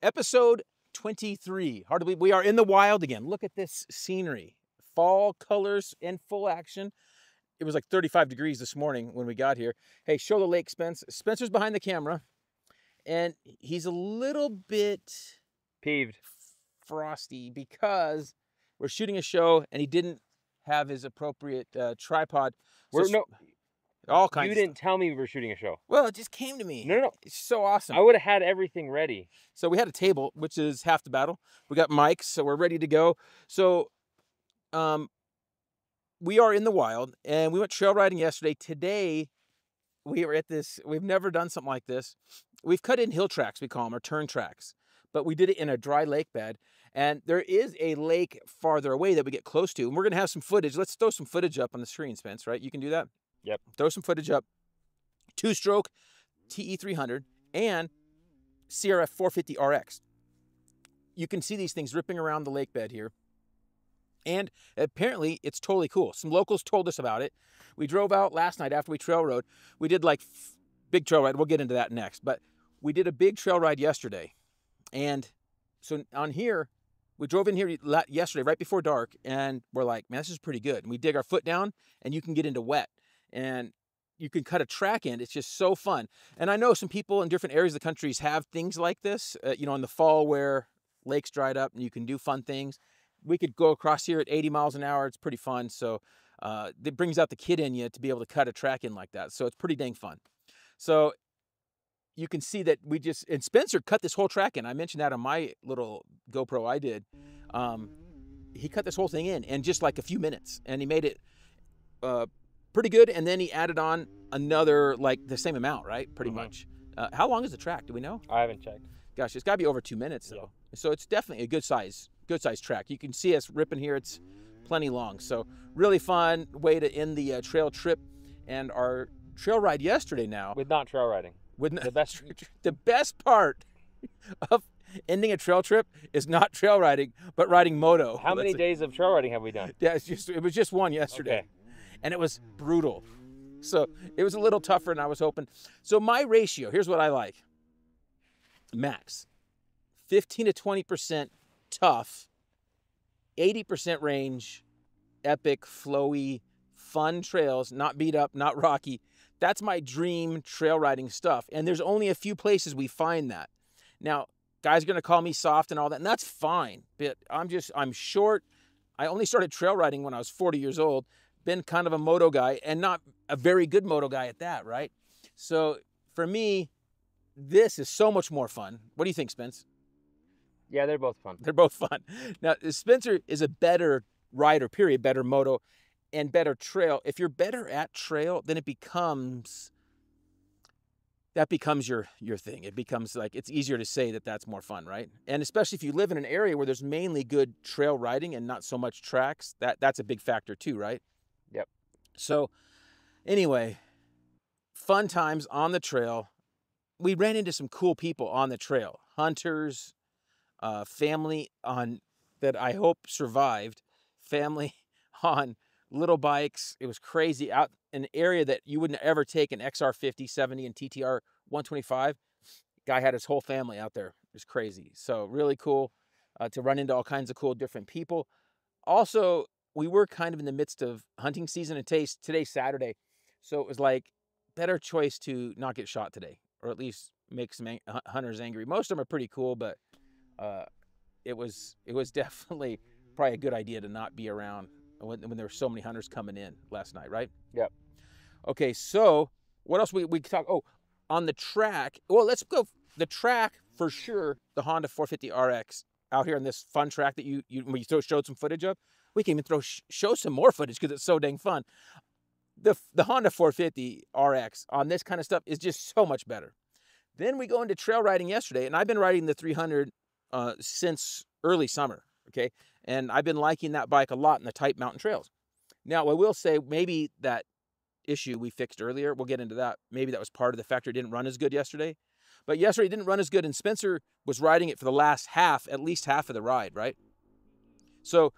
Episode 23. Hard to believe we are in the wild again. Look at this scenery. Fall colors in full action. It was like 35 degrees this morning when we got here. Hey, show the lake, Spence. Spencer's behind the camera, and he's a little bit peeved, frosty because we're shooting a show and he didn't have his appropriate tripod. All kinds. You didn't tell me we were shooting a show. Well, it just came to me. No. It's so awesome. I would have had everything ready. So we had a table, which is half the battle. We got mics, so we're ready to go. So we are in the wild, and we went trail riding yesterday. Today, we were at this. We've never done something like this. We've cut in hill tracks, we call them, or turn tracks. But we did it in a dry lake bed. And there is a lake farther away that we get close to. And we're going to have some footage. Let's throw some footage up on the screen, Spence, right? You can do that? Yep. Throw some footage up. 2-stroke TE300 and CRF 450 RX. You can see these things ripping around the lake bed here. And apparently it's totally cool. Some locals told us about it. We drove out last night after we trail rode. We did like big trail ride. We'll get into that next. But we did a big trail ride yesterday. And so on here, we drove in here yesterday right before dark. And we're like, man, this is pretty good. And we dig our foot down and you can get into wet. And you can cut a track in. It's just so fun. And I know some people in different areas of the country have things like this, you know, in the fall where lakes dried up and you can do fun things. We could go across here at 80 miles an hour. It's pretty fun. So it brings out the kid in you to be able to cut a track in like that. So it's pretty dang fun. So you can see that and Spencer cut this whole track in. I mentioned that on my little GoPro I did. He cut this whole thing in just like a few minutes, and he made it pretty good. And then he added on another, like the same amount, right? Pretty much. How long is the track? Do we know? I haven't checked. Gosh, it's got to be over 2 minutes though. Yeah. So it's definitely a good size track. You can see us ripping here. It's plenty long. So really fun way to end the trail trip and our trail ride yesterday now. With not trail riding. The best part of ending a trail trip is not trail riding, but riding moto. How many days of trail riding have we done? Yeah, it was just one yesterday. Okay. And it was brutal. So it was a little tougher than I was hoping. So my ratio, here's what I like. Max, 15 to 20% tough, 80% range, epic, flowy, fun trails, not beat up, not rocky. That's my dream trail riding stuff. And there's only a few places we find that. Now, guys are going to call me soft and all that, and that's fine. But I'm short. I only started trail riding when I was 40 years old. Been kind of a moto guy, and not a very good moto guy at that, right? So for me, this is so much more fun. What do you think, Spence? Yeah, they're both fun. They're both fun. Now, Spencer is a better rider, period, better moto, and better trail. If you're better at trail, then that becomes your thing. It becomes like, it's easier to say that that's more fun, right? And especially if you live in an area where there's mainly good trail riding and not so much tracks, that's a big factor too, right? Yep. So anyway, fun times on the trail. We ran into some cool people on the trail. Hunters, family that I hope survived. Family on little bikes. It was crazy. Out in an area that you wouldn't ever take an XR50, 70, and TTR 125. Guy had his whole family out there. It was crazy. So really cool to run into all kinds of cool different people. Also, we were kind of in the midst of hunting season, and today's Saturday. So it was like, better choice to not get shot today, or at least make some hunters angry. Most of them are pretty cool, but it was definitely probably a good idea to not be around when there were so many hunters coming in last night, right? Yep. Okay, so what else we talk? Oh, on the track. Well, let's go the track for sure. The Honda 450 RX out here on this fun track that you showed some footage of. We can even show some more footage because it's so dang fun. The Honda 450 RX on this kind of stuff is just so much better. Then we go into trail riding yesterday, and I've been riding the 300 since early summer, okay? And I've been liking that bike a lot in the tight mountain trails. Now, I will say maybe that issue we fixed earlier, we'll get into that. Maybe that was part of the factor. It didn't run as good yesterday. But yesterday it didn't run as good, and Spencer was riding it for the last at least half of the ride, right? So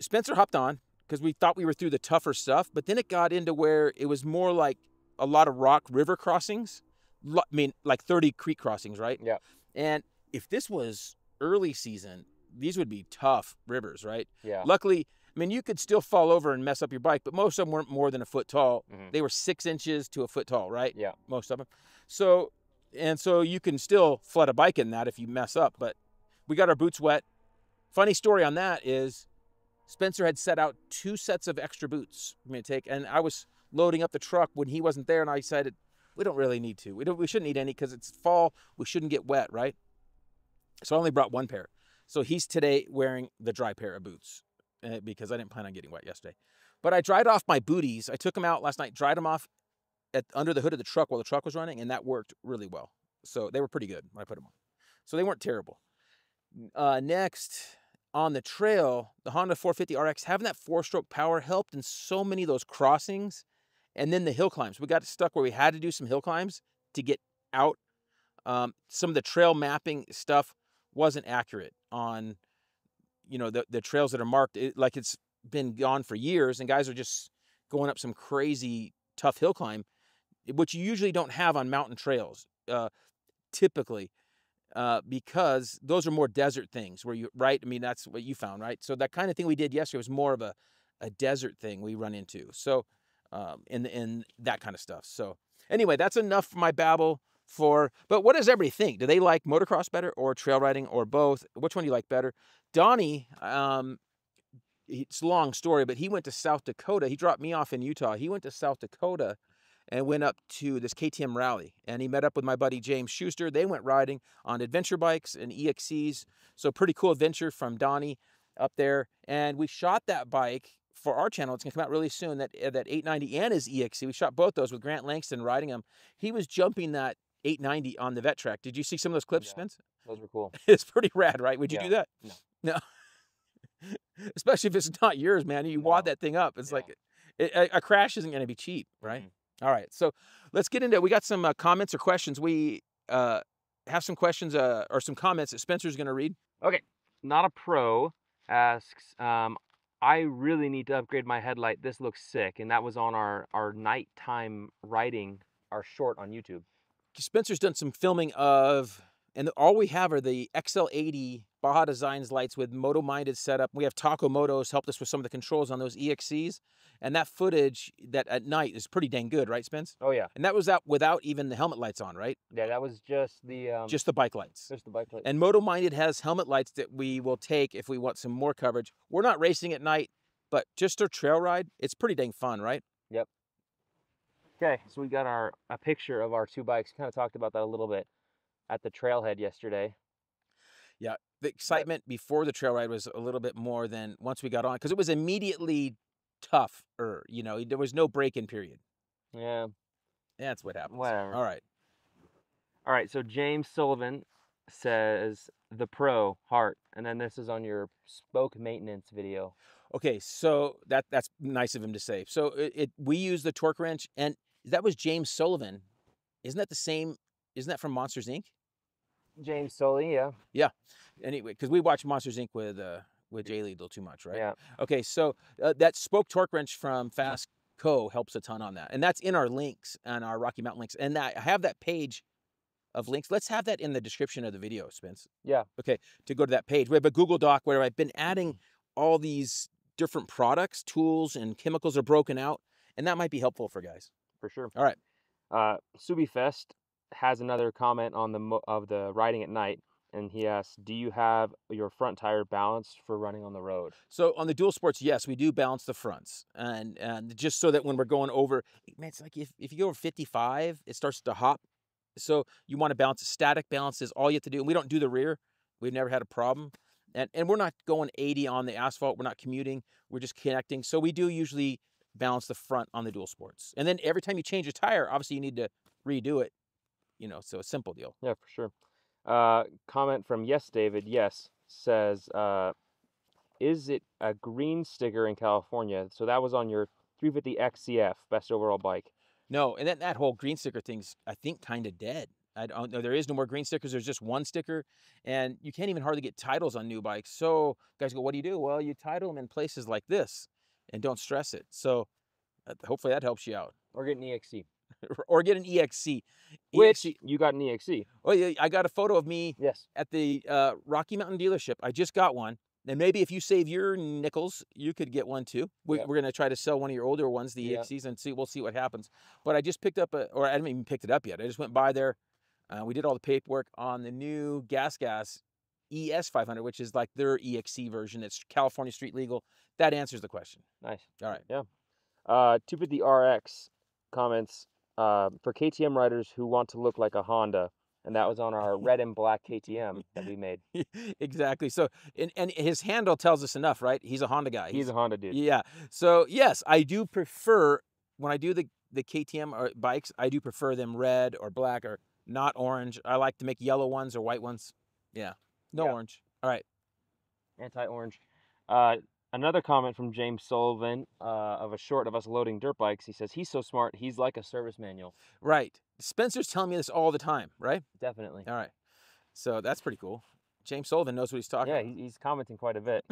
Spencer hopped on because we thought we were through the tougher stuff, but then it got into where it was more like a lot of rock river crossings. I mean, like 30 creek crossings, right? Yeah. And if this was early season, these would be tough rivers, right? Yeah. Luckily, I mean, you could still fall over and mess up your bike, but most of them weren't more than a foot tall. Mhm. They were 6 inches to a foot tall, right? Yeah. Most of them. So you can still flood a bike in that if you mess up, but we got our boots wet. Funny story on that is Spencer had set out 2 sets of extra boots for me to take, and I was loading up the truck when he wasn't there, and I decided we don't really need to. We shouldn't need any because it's fall. We shouldn't get wet, right? So I only brought 1 pair. So he's today wearing the dry pair of boots because I didn't plan on getting wet yesterday. But I dried off my booties. I took them out last night, dried them off under the hood of the truck while the truck was running, and that worked really well. So they were pretty good when I put them on. So they weren't terrible. Next, on the trail, the Honda 450 RX, having that 4-stroke power helped in so many of those crossings. And then the hill climbs. We got stuck where we had to do some hill climbs to get out. Some of the trail mapping stuff wasn't accurate on, the trails that are marked. Like it's been gone for years, and guys are just going up some crazy tough hill climb, which you usually don't have on mountain trails, typically, because those are more desert things where right? I mean, that's what you found, right? So that kind of thing we did yesterday was more of a desert thing we run into. So, in that kind of stuff. So anyway, that's enough for my babble but what does everybody think? Do they like motocross better or trail riding or both? Which one do you like better? Donnie, it's a long story, but he went to South Dakota. He dropped me off in Utah. He went to South Dakota and went up to this KTM rally. And he met up with my buddy James Schuster. They went riding on adventure bikes and EXCs. So pretty cool adventure from Donnie up there. And we shot that bike for our channel. It's going to come out really soon, that 890 and his EXC. We shot both those with Grant Langston riding them. He was jumping that 890 on the vet track. Did you see some of those clips, Yeah, Spence? those were cool. It's pretty rad, right? Would you do that? No. No. Especially if it's not yours, man. You wad that thing up. It's like a crash isn't going to be cheap, right? Mm-hmm. All right. So let's get into it. We got some comments or questions. We have some questions or some comments that Spencer's going to read. Okay. Not a Pro asks, I really need to upgrade my headlight. This looks sick. And that was on our nighttime riding, our short on YouTube. Spencer's done some filming of, and all we have are the XL80 Baja Designs lights with Moto-minded setup. We have Taco Motos helped us with some of the controls on those EXCs. And that footage that at night is pretty dang good, right, Spence? Oh, yeah. And that was out without even the helmet lights on, right? Yeah, that was just the... just the bike lights. Just the bike lights. And Moto-minded has helmet lights that we will take if we want some more coverage. We're not racing at night, but just our trail ride, it's pretty dang fun, right? Yep. Okay, so we got a picture of our 2 bikes. Kind of talked about that a little bit at the trailhead yesterday. Yeah, the excitement before the trail ride was a little bit more than once we got on, because it was immediately tough, there was no break-in period. Yeah. That's what happens. Whatever. All right, so James Sullivan says, the Pro, heart, and then this is on your spoke maintenance video. Okay, so that's nice of him to say. So we use the torque wrench, and that was James Sullivan. Isn't that from Monsters, Inc.? James Sully, yeah. Yeah. Anyway, because we watch Monsters, Inc. with Jay Liedl too much, right? Yeah. Okay, so that spoke torque wrench from Fast Co. helps a ton on that. And that's in our links, and our Rocky Mountain links. And I have that page of links. Let's have that in the description of the video, Spence. Yeah. Okay, to go to that page. We have a Google Doc where I've been adding all these different products, tools, and chemicals are broken out, and that might be helpful for guys. For sure. All right. SubiFest has another comment on the riding at night, and he asks, do you have your front tire balanced for running on the road? So on the dual sports, yes, we do balance the fronts, and just so that when we're going over, man, it's like if you go over 55, it starts to hop. So you want to balance. Static balance is all you have to do, and we don't do the rear. We've never had a problem. And we're not going 80 on the asphalt. We're not commuting. We're just connecting. So we do usually balance the front on the dual sports. And then every time you change a tire, obviously you need to redo it. So a simple deal. Yeah, for sure. Comment from Yes David, yes, says, is it a green sticker in California? So that was on your 350 XCF, best overall bike. No, and that whole green sticker thing's, I think, kind of dead. I don't know. There is no more green stickers. There's just one sticker, and you can't even hardly get titles on new bikes. So guys go, what do? Well, you title them in places like this and don't stress it. So hopefully that helps you out. Or get an EXC. or get an EXC. Which EXC. you got an EXC. Oh yeah, I got a photo of me Yes. at the Rocky Mountain dealership. I just got one. And maybe if you save your nickels, you could get one too. We're going to try to sell one of your older ones, the EXCs, and we'll see what happens. But I just picked up or I haven't even picked it up yet. I just went by there. We did all the paperwork on the new Gas ES 500, which is like their EXC version. It's California street legal. That answers the question. Nice. All right. Yeah. 250RX comments for KTM riders who want to look like a Honda. And that was on our red and black KTM that we made. Exactly. So, and his handle tells us enough, right? He's a Honda guy. He's a Honda dude. Yeah. So, yes, I do prefer, when I do the KTM bikes, I do prefer them red or black or not orange. I like to make yellow ones or white ones. Yeah. No orange. All right. Anti-orange. Another comment from James Sullivan of a short of us loading dirt bikes. He says, he's so smart, he's like a service manual. Right. Spencer's telling me this all the time, right? Definitely. All right. So that's pretty cool. James Sullivan knows what he's talking about. Yeah, he's commenting quite a bit.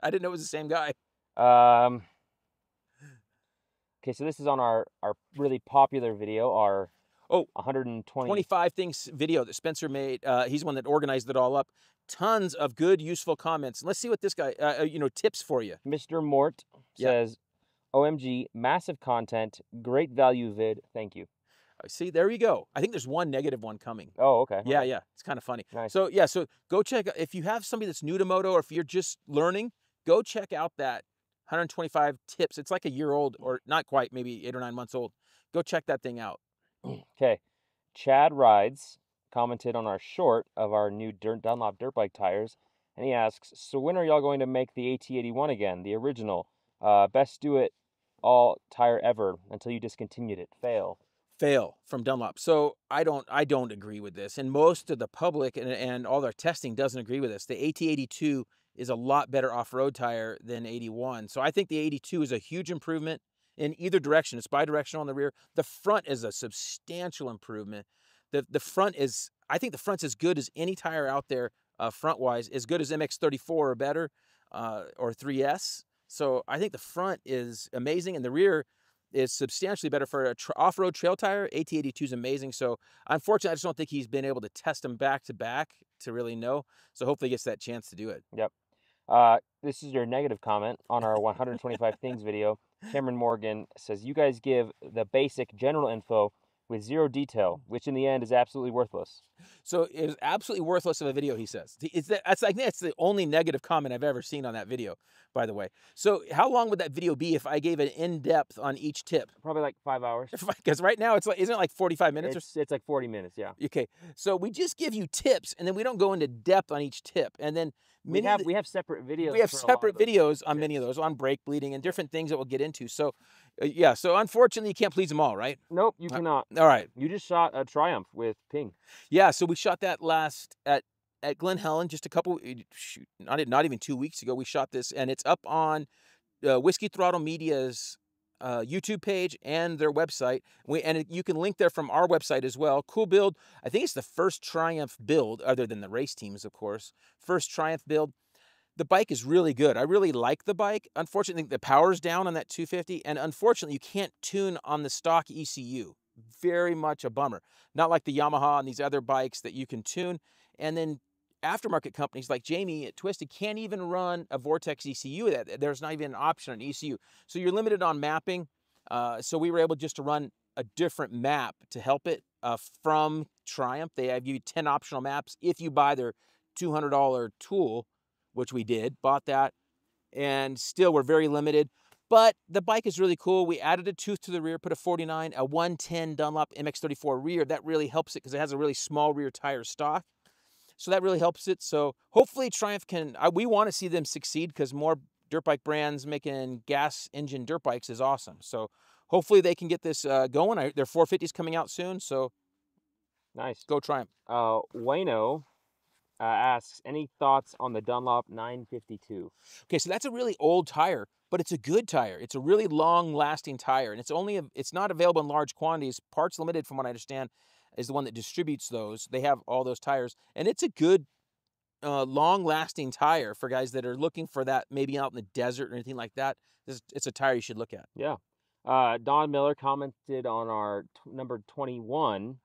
I didn't know it was the same guy. Okay, so this is on our really popular video, our 25 things video that Spencer made. He's the one that organized it all up. Tons of good, useful comments. Let's see what this guy, tips for you. Mr. Mort says, OMG, massive content, great value vid, thank you. See, there you go. I think there's one negative one coming. Oh, okay. Yeah, yeah. It's kind of funny. Nice. So, yeah, so go check, if you have somebody that's new to moto or if you're just learning, go check out that 125 tips. It's like a year old or not quite, maybe 8 or 9 months old. Go check that thing out. Okay. Chad Rides commented on our short of our new Dunlop dirt bike tires, and he asks, so when are y'all going to make the AT81 again, the original? Best do it all tire ever until you discontinued it. Fail from Dunlop. So I don't agree with this, and most of the public and all their testing doesn't agree with this. The AT82 is a lot better off-road tire than 81. So I think the 82 is a huge improvement in either direction. It's bidirectional on the rear. The front is a substantial improvement. The front is, I think the front's as good as any tire out there front-wise, as good as MX-34 or better, or 3S. So I think the front is amazing, and the rear is substantially better for an off-road trail tire. AT82 is amazing. So unfortunately, I just don't think he's been able to test them back-to-back to really know. So hopefully he gets that chance to do it. Yep. This is your negative comment on our 125 things video. Cameron Morgan says, you guys give the basic general info with zero detail, which in the end is absolutely worthless. So it was absolutely worthless of a video, he says. That's the only negative comment I've ever seen on that video, by the way. So how long would that video be if I gave an in-depth on each tip? Probably like 5 hours. Because right now, isn't it like 45 minutes? It's like 40 minutes, yeah. Okay, so we just give you tips, and then we don't go into depth on each tip. And then we have separate videos. We have separate videos on many of those, on brake bleeding and different things that we'll get into. So, yeah, so unfortunately, you can't please them all, right? Nope, you cannot. All right. You just shot a Triumph with Ping. Yeah, so we shot that last at Glen Helen just a couple, not even 2 weeks ago. We shot this, and it's up on Whiskey Throttle Media's YouTube page and their website. You can link there from our website as well. Cool build. I think it's the first Triumph build, other than the race teams, of course. First Triumph build. The bike is really good. I really like the bike. Unfortunately, the power's down on that 250, and unfortunately, you can't tune on the stock ECU. Very much a bummer. Not like the Yamaha and these other bikes that you can tune. And then aftermarket companies like Jamie at Twisted can't even run a Vortex ECU. There's not even an option on ECU. So you're limited on mapping. So we were able just to run a different map to help it from Triumph. They give you 10 optional maps if you buy their $200 tool, which we did, bought that, and still we're very limited. But the bike is really cool. We added a tooth to the rear, put a 49, a 110 Dunlop MX-34 rear. That really helps it because it has a really small rear tire stock. So that really helps it. So hopefully Triumph can, we want to see them succeed because more dirt bike brands making gas engine dirt bikes is awesome. So hopefully they can get this going. Their 450 is coming out soon. So nice. Go Triumph. Wayno asks, any thoughts on the Dunlop 952? Okay, so that's a really old tire, but it's a good tire. It's a really long-lasting tire, and it's not available in large quantities. Parts Limited, from what I understand, is the one that distributes those. They have all those tires, and it's a good, long-lasting tire for guys that are looking for that, maybe out in the desert or anything like that. It's a tire you should look at. Yeah. Don Miller commented on our number 21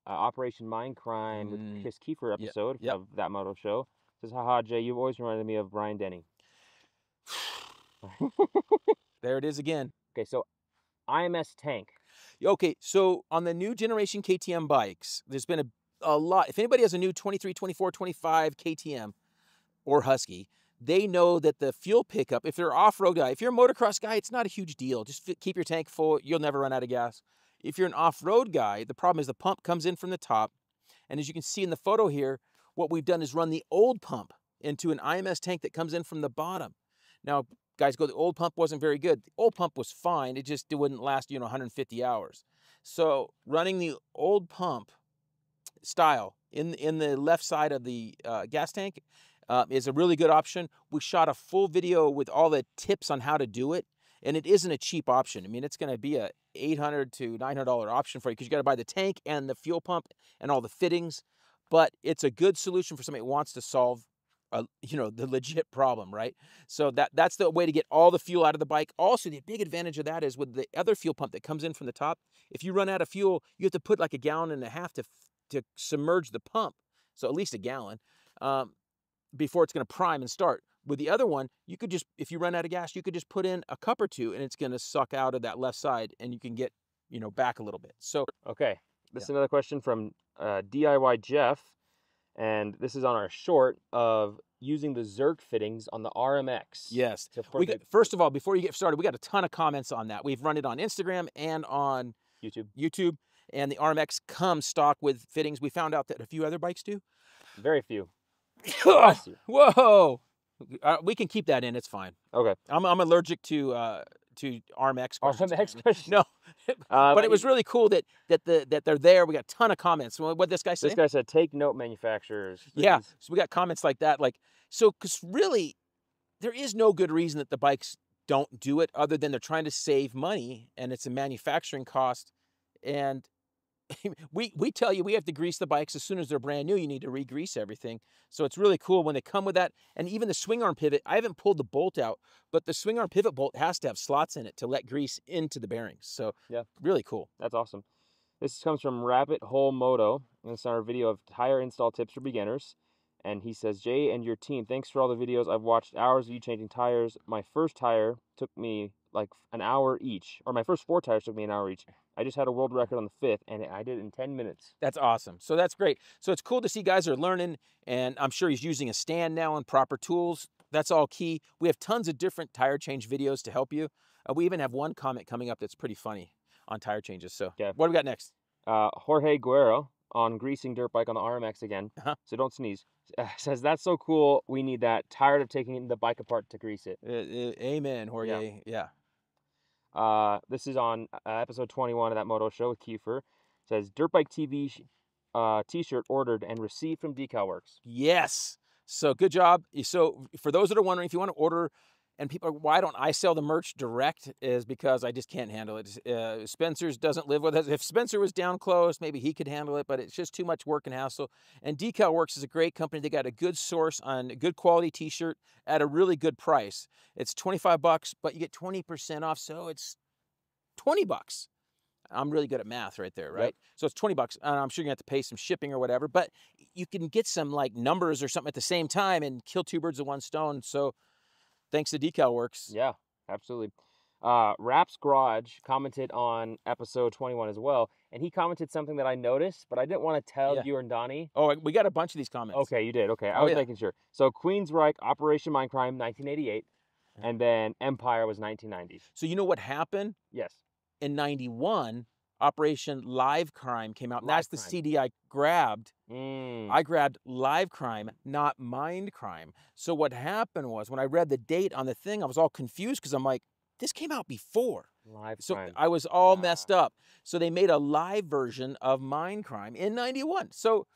Operation Mindcrime with Chris Kiefer Yep. episode Yep. of That Moto Show. Says, haha, Jay, you've always reminded me of Brian Denny. There it is again. Okay, so IMS tank. Okay, so on the new generation KTM bikes, there's been a lot. If anybody has a new 23, 24, 25 KTM or Husky, they know that the fuel pickup, if they're off-road guy, if you're a motocross guy, it's not a huge deal. Just keep your tank full. You'll never run out of gas. If you're an off-road guy, the problem is the pump comes in from the top. And as you can see in the photo here, what we've done is run the old pump into an IMS tank that comes in from the bottom. Now, guys go, the old pump wasn't very good. The old pump was fine. It wouldn't last, 150 hours. So running the old pump style in the left side of the gas tank is a really good option. We shot a full video with all the tips on how to do it, and it isn't a cheap option. I mean, it's going to be a $800 to $900 option for you because you got to buy the tank and the fuel pump and all the fittings. But it's a good solution for somebody who wants to solve the legit problem, right? So that's the way to get all the fuel out of the bike. Also, the big advantage of that is with the other fuel pump that comes in from the top, if you run out of fuel, you have to put like 1.5 gallons to submerge the pump. So at least 1 gallon before it's going to prime and start. With the other one, you could just, if you run out of gas, you could just put in a cup or two and it's going to suck out of that left side and you can get, back a little bit. So, okay. This is another question from DIY Jeff. And this is on our short of using the Zerk fittings on the RMX. Yes. First of all, before you get started, we got a ton of comments on that. We've run it on Instagram and on YouTube. And the RMX comes stock with fittings. We found out that a few other bikes do. Very few. Whoa. We can keep that in. It's fine. Okay. I'm allergic to RMX questions. RMX questions? No. But it was really cool that they're there. We got a ton of comments. What this guy say? This guy said, take note, manufacturers. Please. Yeah. So we got comments like that. Because really, there is no good reason that the bikes don't do it other than they're trying to save money and it's a manufacturing cost. And we tell you we have to grease the bikes as soon as they're brand new. You need to re-grease everything. So it's really cool when they come with that. And even the swing arm pivot, I haven't pulled the bolt out, but the swing arm pivot bolt has to have slots in it to let grease into the bearings. So yeah, really cool. That's awesome. This comes from Rabbit Hole Moto. And it's our video of tire install tips for beginners. And he says, Jay and your team, thanks for all the videos. I've watched hours of you changing tires. My first tire took me like an hour each, or my first 4 tires took me an hour each. I just had a world record on the 5th, and I did it in 10 minutes. That's awesome. So that's great. So it's cool to see guys are learning, and I'm sure he's using a stand now and proper tools. That's all key. We have tons of different tire change videos to help you. We even have one comment coming up that's pretty funny on tire changes. So what do we got next? Jorge Guerrero on greasing dirt bike on the RMX again. So don't sneeze. Says, that's so cool. We need that. Tired of taking the bike apart to grease it. Amen, Jorge. Yeah. This is on episode 21 of That Moto Show with Kiefer. It says, Dirt Bike TV t-shirt ordered and received from Decal Works. Yes. So good job. So for those that are wondering, if you want to order, and people are, why don't I sell the merch direct, is because I just can't handle it. Spencer's doesn't live with us. If Spencer was down close, maybe he could handle it, but it's just too much work and hassle. And Decal Works is a great company. They got a good source on a good quality t-shirt at a really good price. It's $25, but you get 20% off, so it's $20. I'm really good at math right there, right? Yep. So it's $20, and I'm sure you're gonna have to pay some shipping or whatever, but you can get some like numbers or something at the same time and kill 2 birds with 1 stone. So thanks to Decal Works. Yeah, absolutely. Rap's Garage commented on episode 21 as well, and he commented something that I noticed, but I didn't want to tell you and Donnie. Oh, we got a bunch of these comments. Okay, you did. Okay, I was making sure. So Queensryche, Operation Mindcrime, 1988, and then Empire was 1990. So you know what happened? Yes. In 91, Operation Live Crime came out. And that's the CD I grabbed. I grabbed Live Crime, not Mind Crime. So what happened was when I read the date on the thing, I was all confused because I'm like, this came out before. Live so Crime. I was all messed up. So they made a live version of Mind Crime in 91. So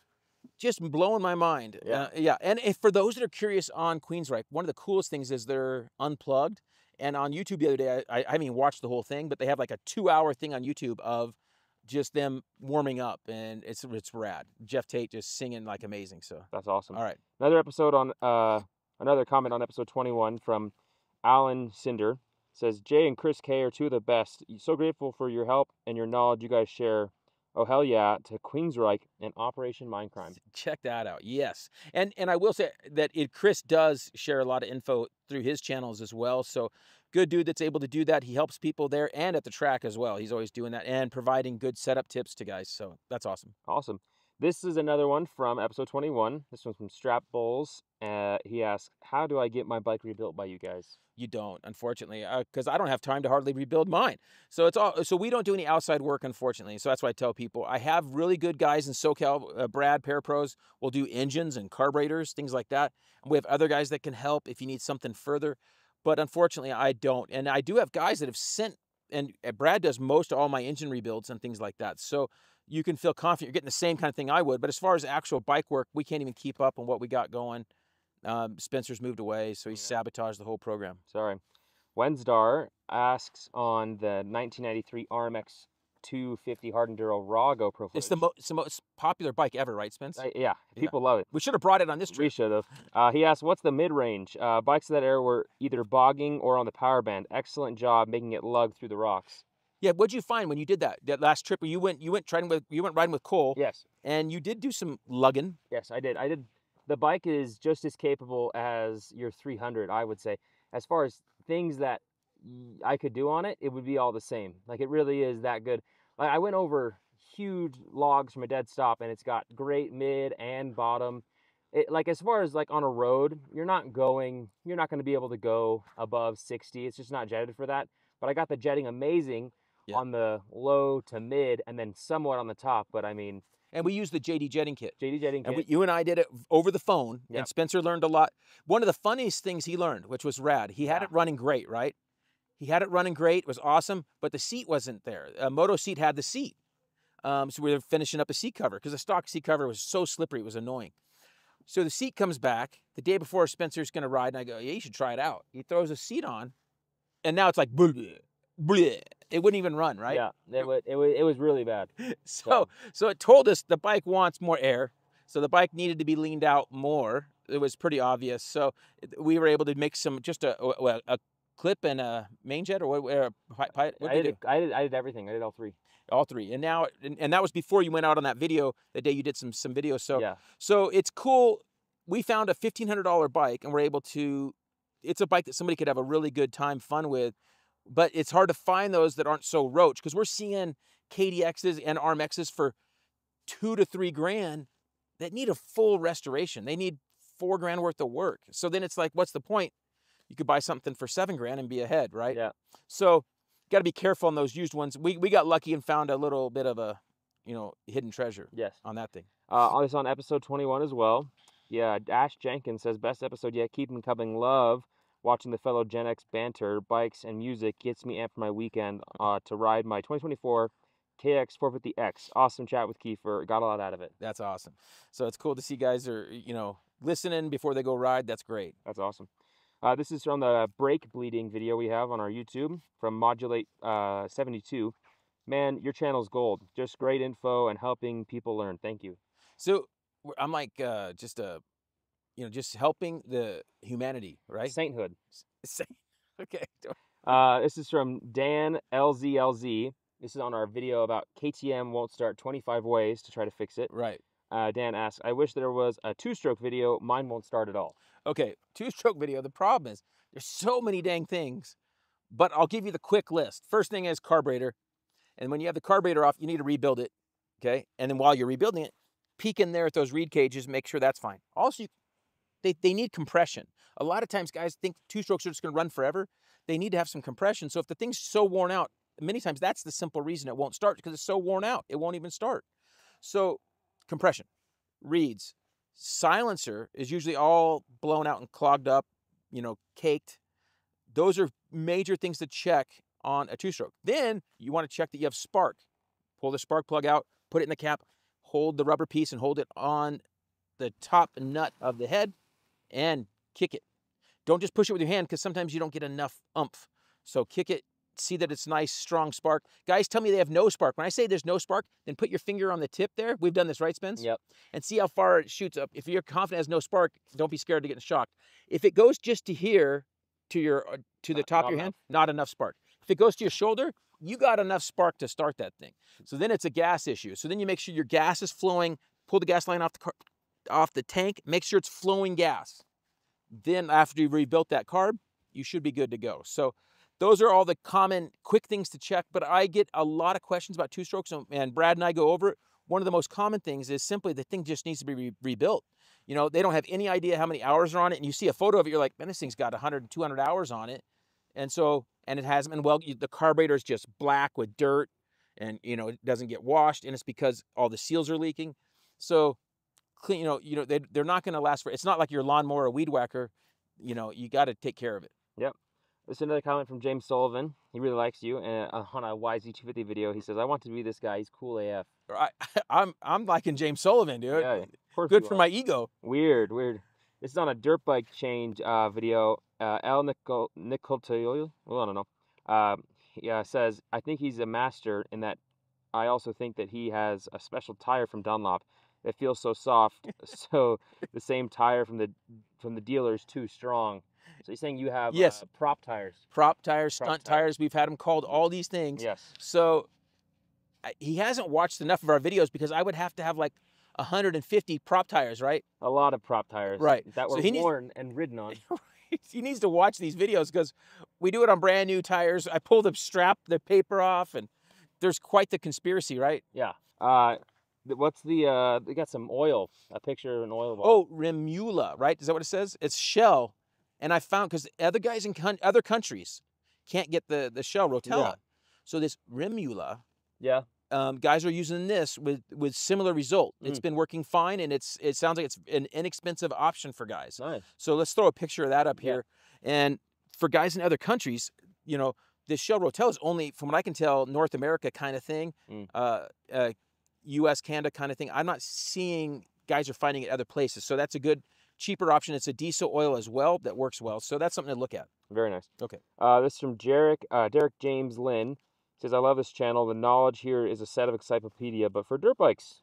just blowing my mind. Yeah. And if, for those that are curious on Queensryche, one of the coolest things is they're unplugged. And on YouTube the other day, I haven't even watched the whole thing, but they have like a 2-hour thing on YouTube of just them warming up, and it's rad. Jeff Tate just singing like amazing. So that's awesome. All right. Another episode on another comment on episode 21 from Alan Cinder. Says, Jay and Chris K are two of the best. So grateful for your help and your knowledge you guys share. Oh, hell yeah, to Queensryche and Operation Mindcrime. Check that out. Yes. And I will say that Chris does share a lot of info through his channels as well. So good dude that's able to do that. He helps people there and at the track as well. He's always doing that and providing good setup tips to guys. So that's awesome. Awesome. This is another one from episode 21. This one's from Strap Bulls. He asks, how do I get my bike rebuilt by you guys? You don't, unfortunately, because I don't have time to hardly rebuild mine. So it's all. So we don't do any outside work, unfortunately. So that's why I tell people I have really good guys in SoCal. Brad, Parapros, will do engines and carburetors, things like that. And we have other guys that can help if you need something further. But unfortunately, I don't. And I do have guys that have sent. And Brad does most of all my engine rebuilds and things like that. So you can feel confident you're getting the same kind of thing I would. But as far as actual bike work, we can't even keep up on what we got going. Spencer's moved away, so he sabotaged the whole program. Sorry. Wensdar asks on the 1993 RMX 250 hard enduro raw GoPro footage. It's the most popular bike ever, right, Spence? Yeah, people love it. We should have brought it on this trip. We should have. He asked, what's the mid-range? Bikes of that era were either bogging or on the power band. Excellent job making it lug through the rocks. Yeah, what'd you find when you did that last trip where you went riding with Cole? Yes. And you did do some lugging. Yes, I did. The bike is just as capable as your 300, I would say. As far as things that I could do on it, it would be all the same. Like, it really is that good. I went over huge logs from a dead stop, and it's got great mid and bottom. Like, as far as, like, on a road, you're not going to be able to go above 60. It's just not jetted for that. But I got the jetting amazing on the low to mid and then somewhat on the top. But, I mean... And we used the JD jetting kit. And you and I did it over the phone, and Spencer learned a lot. One of the funniest things he learned, which was rad, he had it running great, right? He had it running great. It was awesome, but the seat wasn't there. A moto seat had the seat. So we were finishing up the seat cover because the stock seat cover was so slippery, it was annoying. So the seat comes back the day before Spencer's going to ride, and I go, yeah, you should try it out. He throws a seat on, and now it's like, bleh, bleh. It wouldn't even run, right? Yeah, it was really bad. So it told us the bike wants more air. So the bike needed to be leaned out more. It was pretty obvious. So we were able to make just a clip and a main jet, or what did you do? I did everything. I did all three. All three. And now, and that was before you went out on that video, the day you did some videos. So it's cool. We found a $1,500 bike, and we're able to, it's a bike that somebody could have a really good time, fun with. But it's hard to find those that aren't so roach, because we're seeing KDXs and RMXs for $2 to $3 grand that need a full restoration. They need $4 grand worth of work. So then it's like, what's the point? You could buy something for $7 grand and be ahead, right? Yeah. So got to be careful on those used ones. We got lucky and found a little bit of a, hidden treasure. Yes. On that thing. It's on episode 21 as well. Yeah. Ash Jenkins says, best episode yet. Keep 'em coming. Love watching the fellow Gen X banter, bikes, and music gets me amped for my weekend to ride my 2024 KX 450X. Awesome chat with Kiefer. Got a lot out of it. That's awesome. So it's cool to see guys are, listening before they go ride. That's great. That's awesome. This is from the brake bleeding video we have on our YouTube from Modulate 72. Man, your channel's gold. Just great info and helping people learn. Thank you. So I'm like just helping the humanity, right? Sainthood. Okay. This is from Dan LZLZ. This is on our video about KTM won't start 25 ways to try to fix it. Right. Dan asks, I wish there was a two-stroke video. Mine won't start at all. Okay, two-stroke video. The problem is there's so many dang things, but I'll give you the quick list. First thing is carburetor. And when you have the carburetor off, you need to rebuild it, okay? And then while you're rebuilding it, peek in there at those reed cages, make sure that's fine. Also, they need compression. A lot of times guys think two-strokes are just going to run forever. They need to have some compression. So if the thing's so worn out, many times that's the simple reason it won't start, because it's so worn out, it won't even start. So compression, reeds, silencer is usually all blown out and clogged up, caked. Those are major things to check on a two-stroke. Then you want to check that you have spark. Pull the spark plug out, put it in the cap, hold the rubber piece and hold it on the top nut of the head and kick it. Don't just push it with your hand, because sometimes you don't get enough oomph. So kick it, see that it's nice, strong spark. Guys tell me they have no spark. When I say there's no spark, then put your finger on the tip there. We've done this, right, Spence? Yep. And see how far it shoots up. If you're confident it has no spark, don't be scared to get shocked. If it goes just to here, to the top of your hand, not enough spark. If it goes to your shoulder, you got enough spark to start that thing. So then it's a gas issue. So then you make sure your gas is flowing. Pull the gas line off the tank. Make sure it's flowing gas. Then after you've rebuilt that carb, you should be good to go. So those are all the common quick things to check. But I get a lot of questions about two-strokes, and Brad and I go over it. One of the most common things is simply the thing just needs to be rebuilt. You know, they don't have any idea how many hours are on it, and you see a photo of it, you're like, man, this thing's got 100, 200 hours on it. And so, and it hasn't been, well, the carburetor is just black with dirt, and, you know, it doesn't get washed, and it's because all the seals are leaking. So, clean, you know, they're not going to last it's not like your lawnmower or weed whacker. You know, you got to take care of it. Yep. This is another comment from James Sullivan. He really likes you, and on a YZ250 video, he says, "I want to be this guy. He's cool AF." I'm liking James Sullivan, dude. Yeah, of course. Good for my ego. Weird. This is on a dirt bike change video. El Nicoltoyo, well, I don't know. He says, "I think he's a master in that. I also think that he has a special tire from Dunlop that feels so soft. So the same tire from the dealer is too strong." So you're saying you have prop tires? Prop tires, stunt tires. We've had them called all these things. Yes. So he hasn't watched enough of our videos because I would have to have like 150 prop tires, right? A lot of prop tires. Right. That were worn and ridden on. He needs to watch these videos because we do it on brand new tires. I pull the paper off, and there's quite the conspiracy, right? Yeah. What's the, they got some oil, a picture of an oil ball. Oh, Remula, right? Is that what it says? It's Shell. And I found, because other guys in other countries can't get the Shell Rotella. Yeah. So this Remula, yeah, guys are using this with similar result. It's been working fine, and it sounds like it's an inexpensive option for guys. Nice. So let's throw a picture of that up here. And for guys in other countries, you know, this Shell Rotella is only, from what I can tell, North America kind of thing, U.S., Canada kind of thing. I'm not seeing guys are finding it other places. So that's a good, cheaper option. It's a diesel oil as well that works well. So that's something to look at. Very nice. Okay. This is from Derek James Lynn. Says, "I love this channel. The knowledge here is a set of encyclopedia, but for dirt bikes."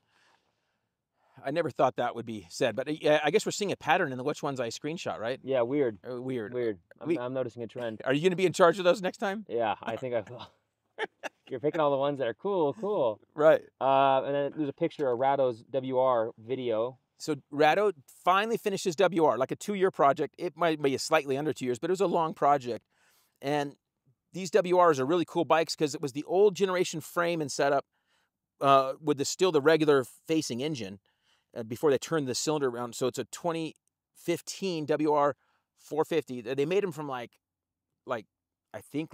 I never thought that would be said, but I guess we're seeing a pattern in the which ones I screenshot, right? Yeah, weird. Weird. I'm noticing a trend. Are you going to be in charge of those next time? Yeah, I think I will. You're picking all the ones that are cool. Right. And then there's a picture of Rado's WR video. So Rado finally finished his WR, like a 2-year project. It might be slightly under 2 years, but it was a long project. And these WRs are really cool bikes because it was the old generation frame and setup with still the regular facing engine before they turned the cylinder around. So it's a 2015 WR 450. They made them from like I think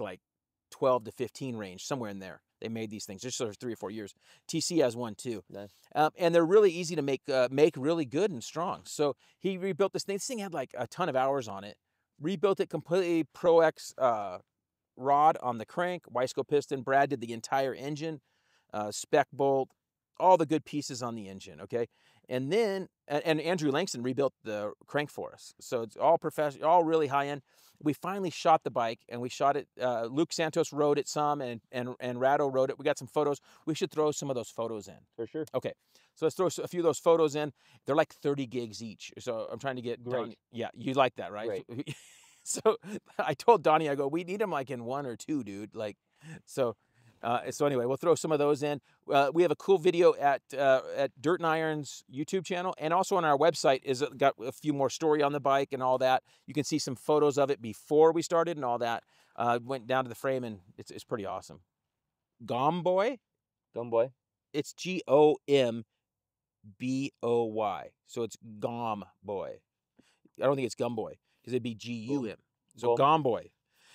12 to 15 range, somewhere in there. They made these things just for 3 or 4 years. TC has one too. Nice. And they're really easy to make really good and strong. So he rebuilt this thing. This thing had like a ton of hours on it. Rebuilt it completely, Pro X rod on the crank, Wiseco piston. Brad did the entire engine, spec bolt, all the good pieces on the engine, okay? And then, and Andrew Langston rebuilt the crank for us. So it's all professional, all really high end. We finally shot the bike, and we shot it. Luke Santos rode it some, and Rado rode it. We got some photos. We should throw some of those photos in. For sure. Okay, so let's throw a few of those photos in. They're like 30 gigs each. So I'm trying to get Donnie. Yeah, you like that, right? Great. So I told Donnie, I go, we need them like in 1 or 2, dude. Like, so anyway, we'll throw some of those in. We have a cool video at Dirt and Iron's YouTube channel, and also on our website got a few more story on the bike and all that. You can see some photos of it before we started and all that. Went down to the frame, and it's pretty awesome. Gomboy? It's Gomboy. So it's Gomboy. I don't think it's Gumboy because it'd be Gum. So Gomboy.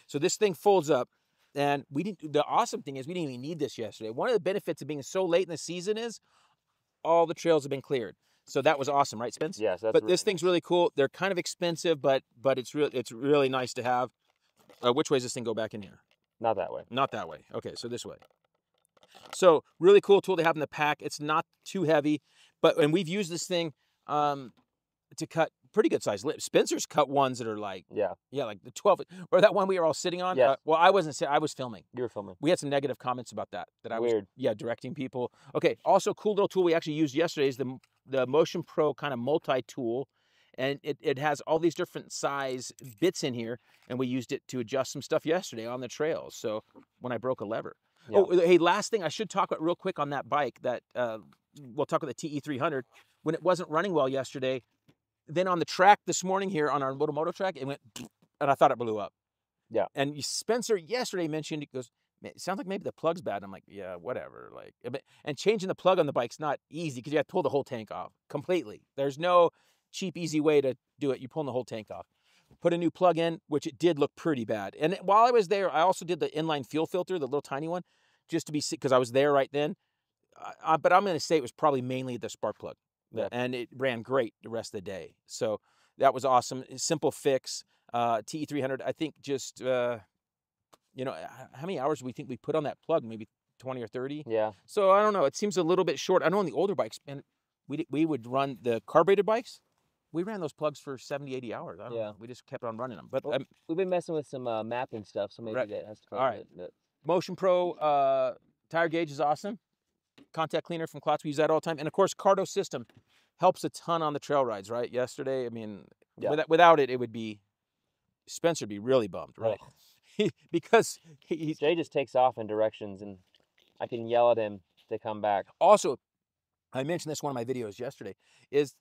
So this thing folds up. And the awesome thing is we didn't even need this yesterday. One of the benefits of being so late in the season is all the trails have been cleared. So that was awesome, right, Spence? Yes, that's But this thing's really cool. They're kind of expensive, but it's really nice to have. Which way does this thing go back in here? Not that way. Not that way. Okay, so this way. So really cool tool to have in the pack. It's not too heavy, and we've used this thing to cut pretty good size lips. Spencer's cut ones that are like like the 12, or that one we were all sitting on. Yes. Well, I wasn't sitting. I was filming. You were filming. We had some negative comments about that I was directing people. Okay, also cool little tool we actually used yesterday is the Motion Pro kind of multi-tool, And it has all these different size bits in here, and we used it to adjust some stuff yesterday on the trails. So when I broke a lever. Yeah. Oh, hey, last thing I should talk about real quick on that bike that we'll talk about the TE300. When it wasn't running well yesterday, then on the track this morning here on our little moto track, it went, and I thought it blew up. Yeah. And Spencer yesterday mentioned, he goes, man, it sounds like maybe the plug's bad. I'm like, yeah, whatever. Like, and changing the plug on the bike's not easy because you have to pull the whole tank off completely. There's no cheap, easy way to do it. You're pulling the whole tank off. Put a new plug in, which it did look pretty bad. And while I was there, I also did the inline fuel filter, the little tiny one, just to be sick because I was there right then. But I'm going to say it was probably mainly the spark plug. Yeah. And it ran great the rest of the day. So that was awesome. Simple fix. TE300, I think just, you know, how many hours do we think we put on that plug? Maybe 20 or 30? Yeah. So I don't know. It seems a little bit short. I know on the older bikes, and we would run the carbureted bikes. We ran those plugs for 70, 80 hours. I don't know. We just kept on running them. But well, we've been messing with some mapping stuff, so maybe right. that has to All right. Motion Pro tire gauge is awesome. Contact cleaner from Klotz, we use that all the time. And of course, Cardo system helps a ton on the trail rides, right? Yesterday, I mean, without it, it would be, Spencer would be really bummed, right? Because Jay just takes off in directions, and I can yell at him to come back. Also, I mentioned this in one of my videos yesterday, is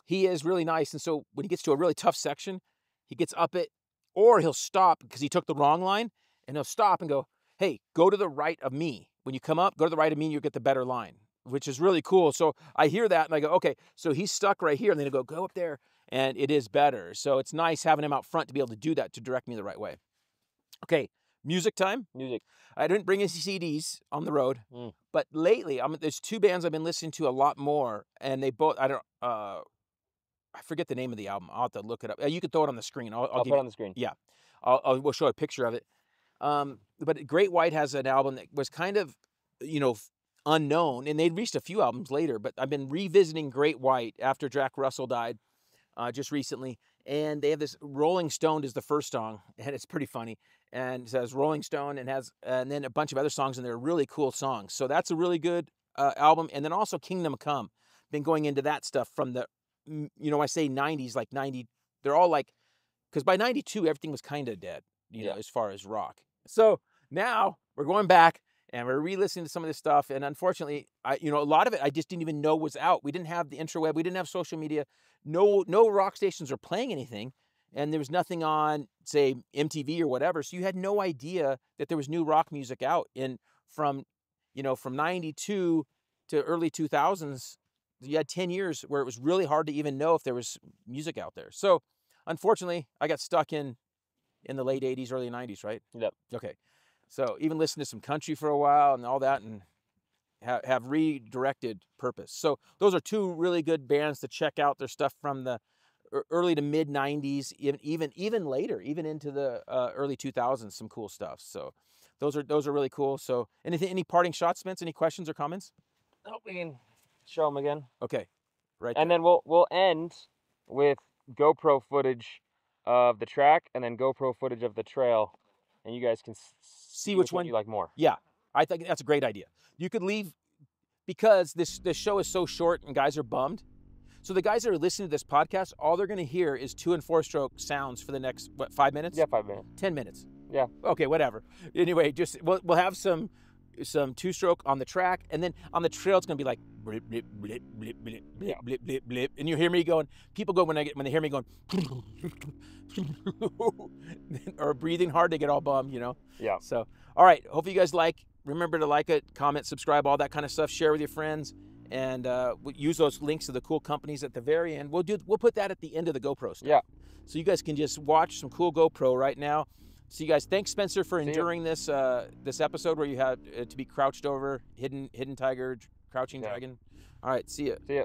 he is really nice. And so when he gets to a really tough section, he gets up it, or he'll stop because he took the wrong line, and he'll stop and go, hey, go to the right of me. When you come up, go to the right of me, and you'll get the better line, which is really cool. So I hear that, and I go, okay, so he's stuck right here, and then I go up there, and it is better. So it's nice having him out front to be able to do that, to direct me the right way. Okay, music time. Music. I didn't bring any CDs on the road, but lately, there's two bands I've been listening to a lot more, and they both, I forget the name of the album. I'll have to look it up. You can throw it on the screen. I'll put it on the screen. Yeah, we'll show a picture of it. But Great White has an album that was kind of, you know, unknown, and they released a few albums later, but I've been revisiting Great White after Jack Russell died just recently, and they have this Rolling Stone is the first song, and it's pretty funny, and it says Rolling Stone, and then a bunch of other songs, and they're really cool songs. So that's a really good album. And then also Kingdom Come. Been going into that stuff from the, you know, I say 90s, like 90, they're all like, because by 92, everything was kind of dead, you know, as far as rock. So now we're going back and we're re-listening to some of this stuff. And unfortunately, a lot of it I just didn't even know was out. We didn't have the interweb. We didn't have social media. No rock stations are playing anything. And there was nothing on, say, MTV or whatever. So you had no idea that there was new rock music out from 92 to early 2000s. You had 10 years where it was really hard to even know if there was music out there. So unfortunately, I got stuck in the late 80s, early 90s, right? Yep. Okay. So even listened to some country for a while and all that, and have redirected purpose. So those are two really good bands to check out. Their stuff from the early to mid 90s, even later, even into the early 2000s, some cool stuff. So those are really cool. So any parting shots, Spence? Any questions or comments? Oh, we can show them again. Okay. Right. And then we'll end with GoPro footage of the track, and then GoPro footage of the trail, and you guys can see which one you like more. Yeah, I think that's a great idea. You could leave, because this show is so short and guys are bummed. So the guys that are listening to this podcast, all they're going to hear is 2- and 4-stroke sounds for the next 5 minutes? Yeah, 5 minutes. 10 minutes. Yeah. Okay, whatever. Anyway, just we'll have some 2-stroke on the track, and then on the trail it's going to be like blip blip blip blip blip blip blip blip blip, and you hear me going. People go when they hear me going or breathing hard, they get all bummed, you know. Yeah. So all right, hope you guys like. Remember to like it, comment, subscribe, all that kind of stuff. Share with your friends, and we'll use those links to the cool companies at the very end. We'll put that at the end of the GoPro stuff. Yeah. So you guys can just watch some cool GoPro right now. So you guys, thanks Spencer for enduring this episode where you had to be crouched over, hidden tiger, crouching dragon. All right, see ya. See ya.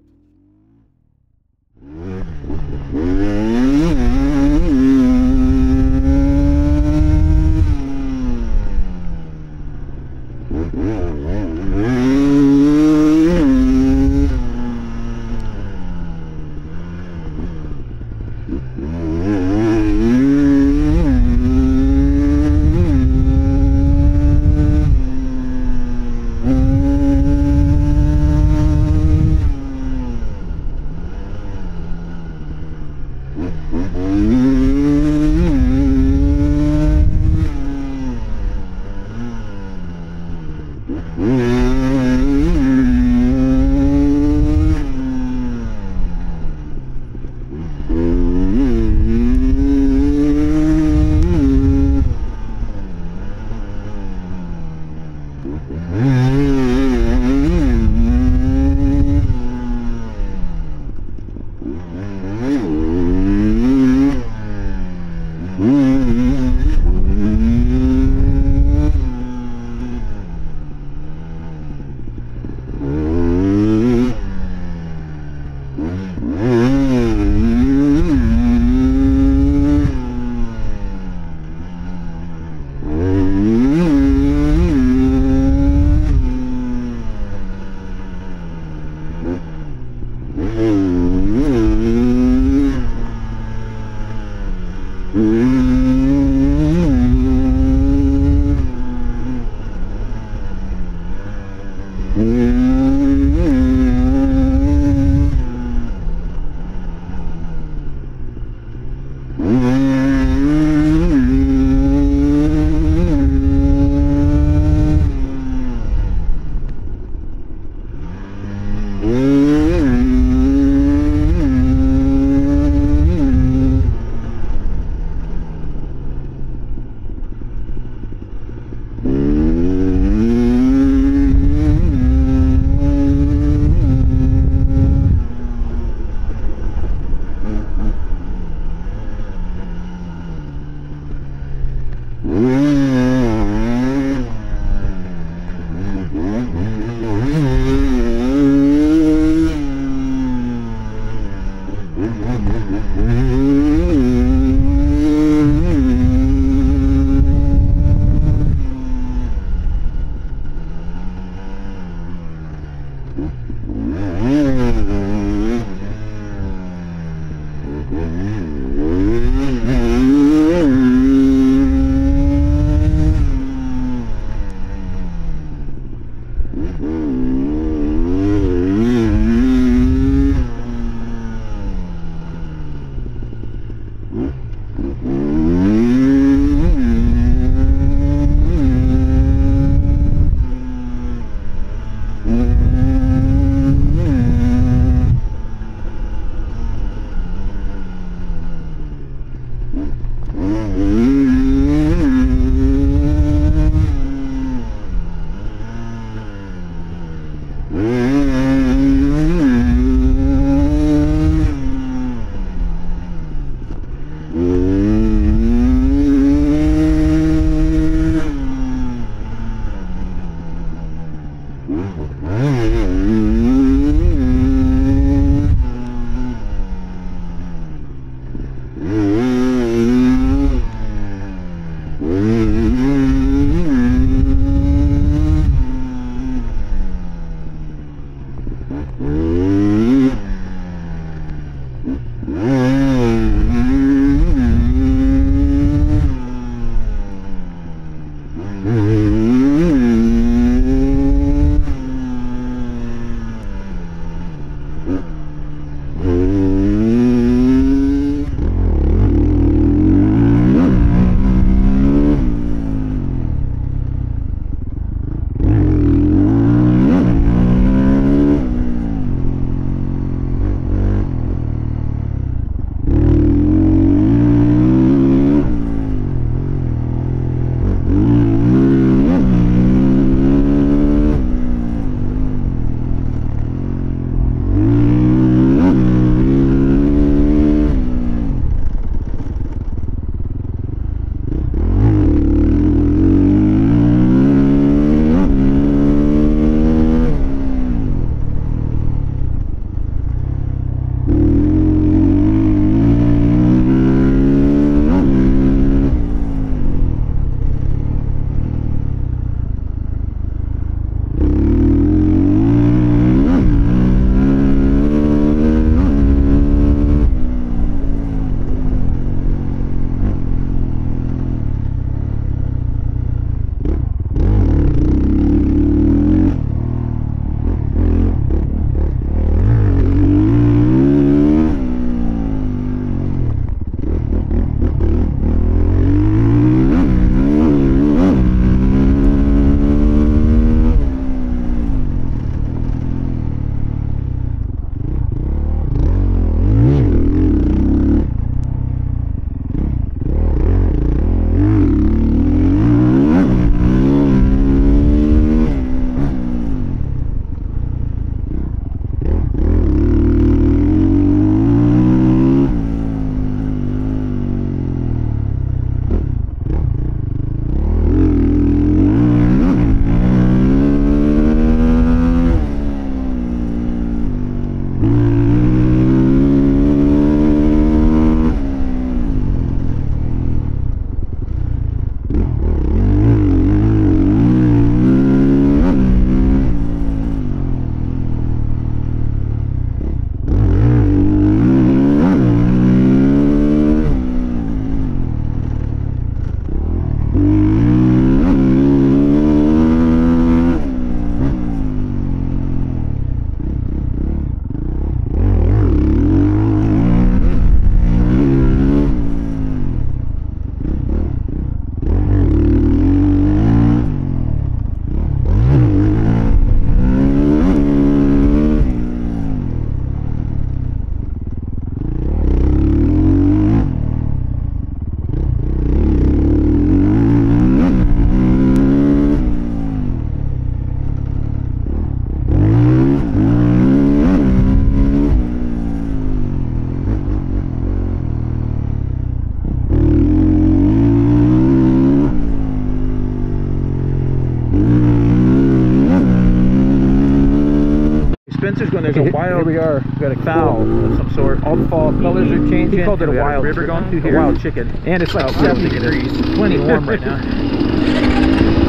Spencer's going, there's a wild, here we are. we got a fowl of some sort. All the fall colors are changing. He called it a We got wild river going through a here. wild chicken. And it's like 70 degrees. Plenty warm right now.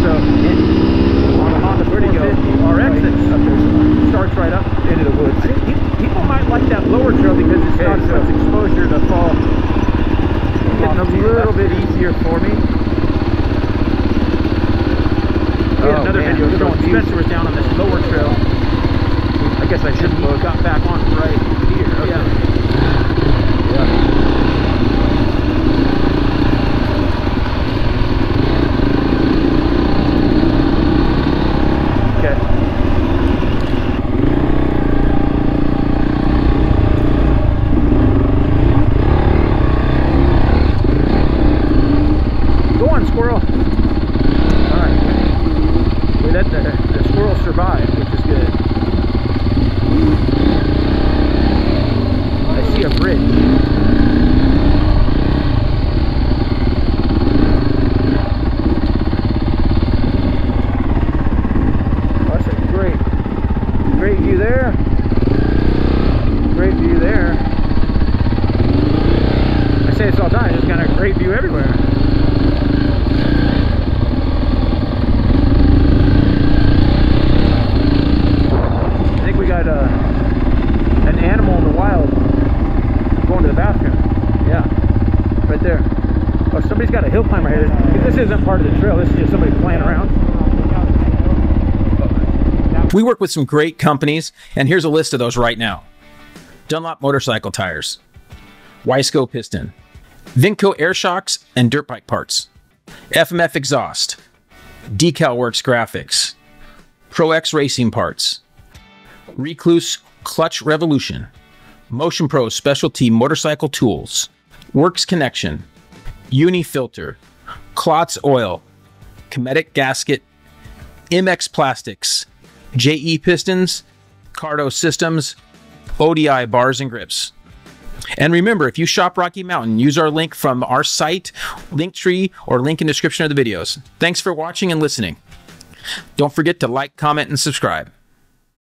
So, on a Honda 450 RX that starts right up into the woods. People might like that lower trail because it's not as much exposure to fall. Getting a little bit easier for me. We had another video showing Spencer was down on this lower trail. I guess I shouldn't have got back on right here. Okay. Yeah. We work with some great companies, and here's a list of those right now. Dunlop Motorcycle Tires, Wiseco Piston, Vinco Air Shocks and Dirt Bike Parts, FMF Exhaust, Decal Works Graphics, Pro X Racing Parts, Recluse Clutch Revolution, Motion Pro Specialty Motorcycle Tools, Works Connection, Uni Filter, Klotz Oil, Cometic Gasket, MX Plastics, JE Pistons, Cardo Systems, ODI Bars and Grips. And remember, if you shop Rocky Mountain, use our link from our site, Linktree, or link in description of the videos. Thanks for watching and listening. Don't forget to like, comment, and subscribe.